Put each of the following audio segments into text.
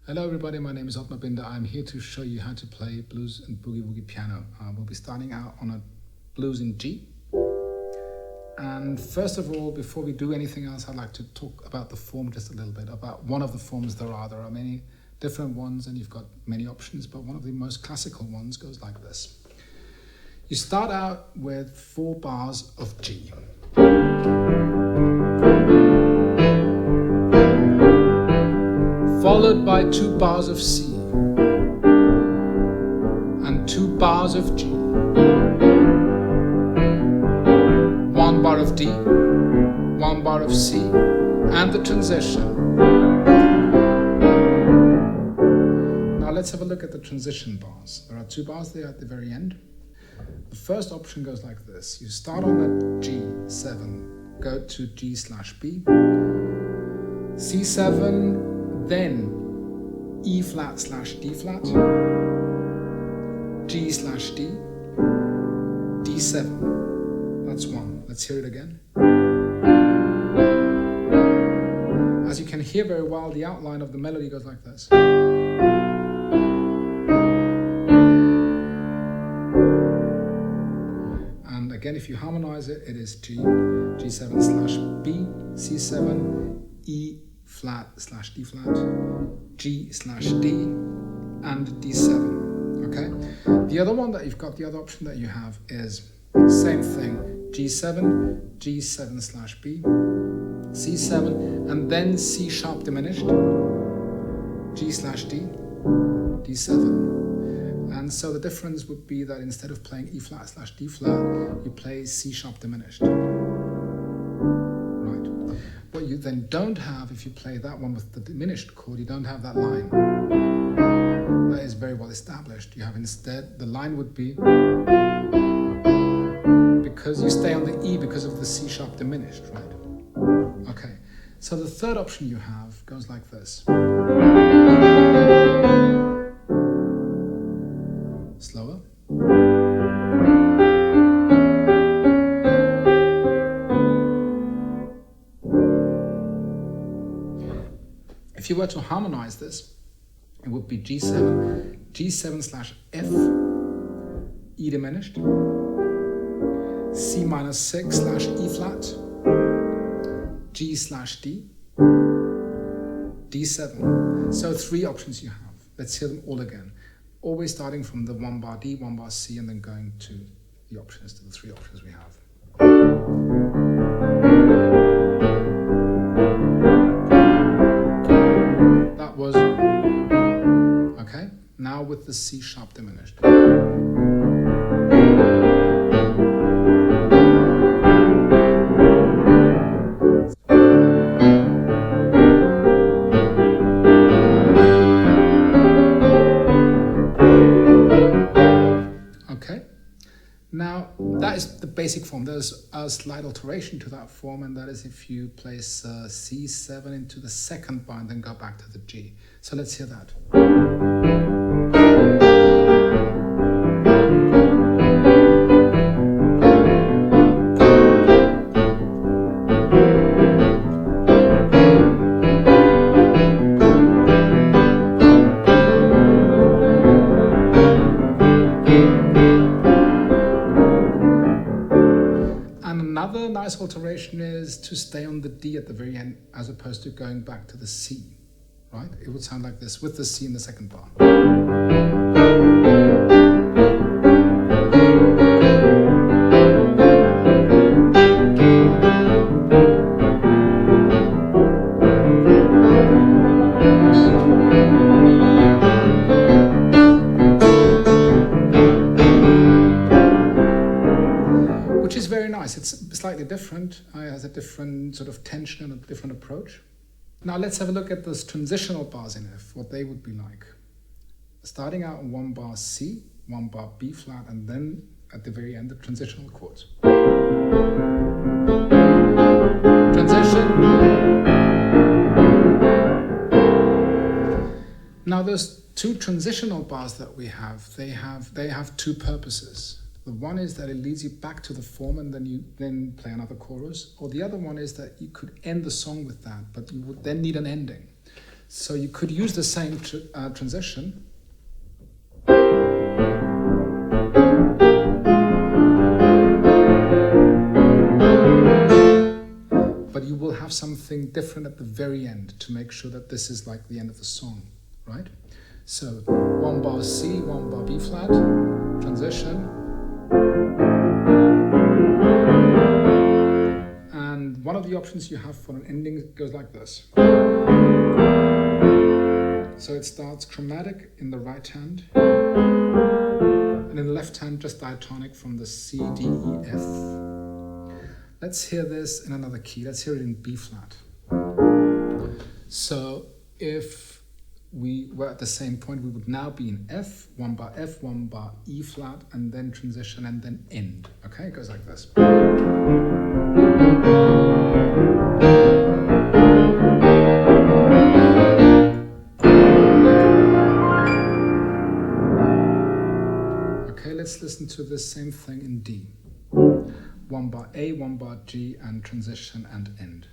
Hello everybody, my name is Otmar. I'm here to show you how to play blues and boogie woogie piano. We'll be starting out on a blues in G. And first of all, before we do anything else, I'd like to talk about the form just a little bit, about one of the forms there are. There are many different ones and you've got many options, but one of the most classical ones goes like this. You start out with 4 bars of G. Followed by 2 bars of C and 2 bars of G, 1 bar of D, 1 bar of C, and the transition. Now let's have a look at the transition bars. There are 2 bars there at the very end. The first option goes like this. You start on a G7, go to G/B, C7, then E flat/D flat, G/D, D7. That's 1. Let's hear it again. As you can hear very well, the outline of the melody goes like this. And again, if you harmonize it, it is G, G7/B, C7, E flat/D flat, G/D, and D7. Okay? The other one that you've got, the other option that you have is same thing, G7, G7/B, C7, and then C sharp diminished, G/D, D7. And so the difference would be that instead of playing E flat/D flat, you play C sharp diminished. What you then don't have, if you play that one with the diminished chord, you don't have that line. That is very well established. You have instead, the line would be, because you stay on the E because of the C sharp diminished, right? Okay, so the third option you have goes like this. Slower. If you were to harmonize this, it would be G7, G7/F, E diminished, C-6/E flat, G/D, D7. So 3 options you have. Let's hear them all again. Always starting from the 1 bar D, 1 bar C, and then going to the options, to the 3 options we have. Okay, now with the C sharp diminished. Okay, now that is the basic form. There's a slight alteration to that form, and that is if you place C7 into the 2nd bar and then go back to the G. So let's hear that. Another nice alteration is to stay on the D at the very end as opposed to going back to the C, right? It would sound like this with the C in the 2nd bar. Which is very nice. It's slightly different. It has a different sort of tension and a different approach. Now let's have a look at those transitional bars in F, what they would be like. Starting out on 1 bar C, 1 bar B flat, and then at the very end the transitional chords. Transition. Now those 2 transitional bars that we have, they have 2 purposes. The one is that it leads you back to the form and then you then play another chorus. Or the other one is that you could end the song with that, but you would then need an ending. So you could use the same transition. But you will have something different at the very end to make sure that this is like the end of the song, right? So 1 bar C, 1 bar B flat, transition. And one of the options you have for an ending goes like this. So it starts chromatic in the right hand, and in the left hand just diatonic from the C, D, E, F. Let's hear this in another key. Let's hear it in B flat. So if we were at the same point, we would now be in F, 1 bar F, 1 bar E flat, and then transition and then end. Okay, it goes like this. Okay, let's listen to this same thing in D. 1 bar A, 1 bar G, and transition and end.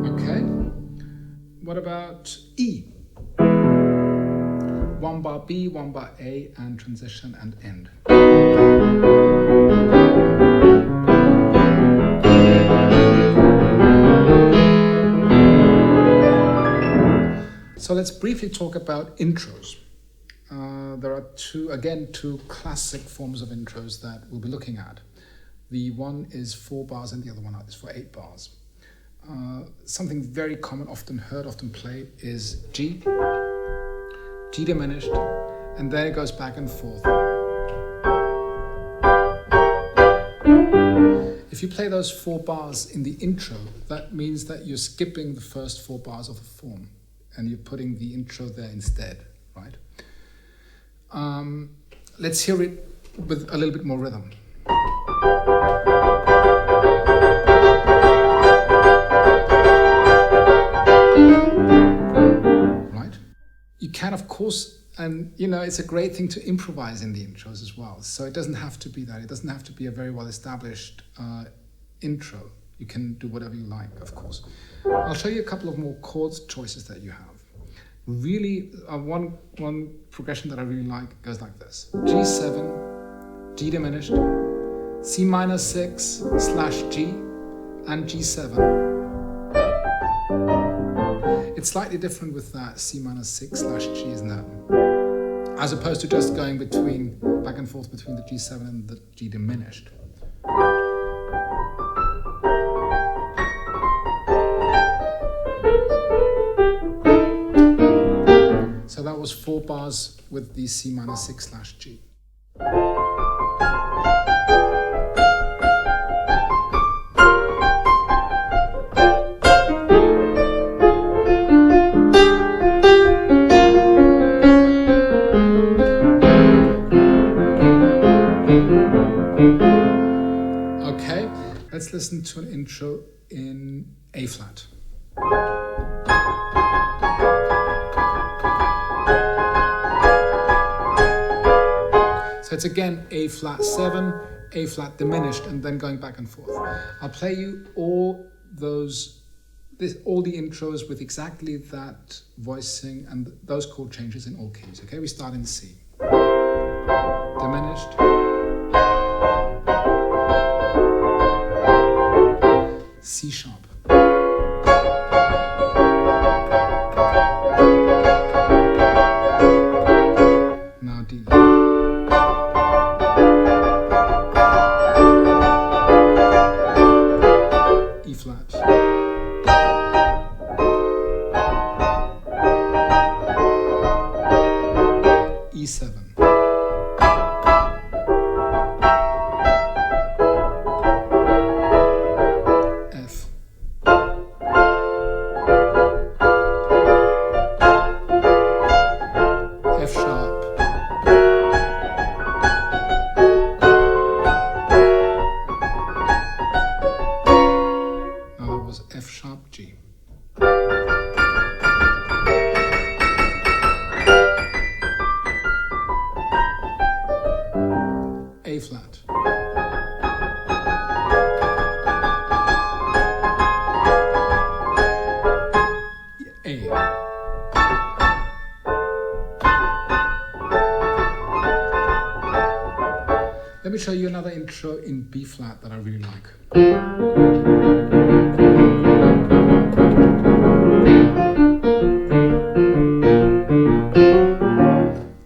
Okay, what about E? 1 bar B, 1 bar A, and transition and end. So let's briefly talk about intros. There are two classic forms of intros that we'll be looking at. The one is 4 bars and the other one is for 8 bars. Something very common, often heard, often played is G, G diminished, and then it goes back and forth. If you play those 4 bars in the intro, that means that you're skipping the first 4 bars of the form, and you're putting the intro there instead, right? Let's hear it with a little bit more rhythm. Right? You can, of course, and it's a great thing to improvise in the intros as well. So it doesn't have to be that. It doesn't have to be a very well-established intro. You can do whatever you like, of course. I'll show you a couple of more chord choices that you have. Really, one progression that I really like goes like this. G7, G diminished, C minor 6 / G, and G7. It's slightly different with that C minor 6 / G, isn't it? As opposed to just going back and forth between the G7 and the G diminished. So that was 4 bars with the C minor 6 / G. Okay, let's listen to an intro in A flat. So it's again A flat 7, A flat diminished, and then going back and forth. I'll play you all the intros with exactly that voicing and those chord changes in all keys. Okay, we start in C. Diminished. C sharp. Now D. E flat. E7. F. F sharp. A flat. A. Let me show you another intro in B flat that I really like.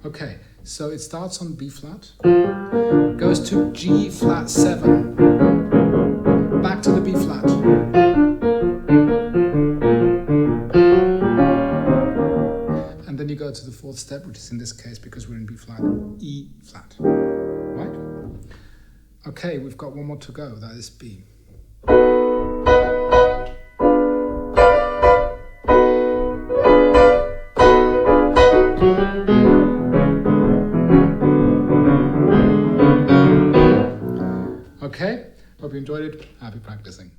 Okay, so it starts on B flat, goes to G flat 7, back to the B flat, and then you go to the fourth step, which is in this case, because we're in B flat, E flat, right? Okay, we've got one more to go, that is B. Okay, hope you enjoyed it. Happy practicing.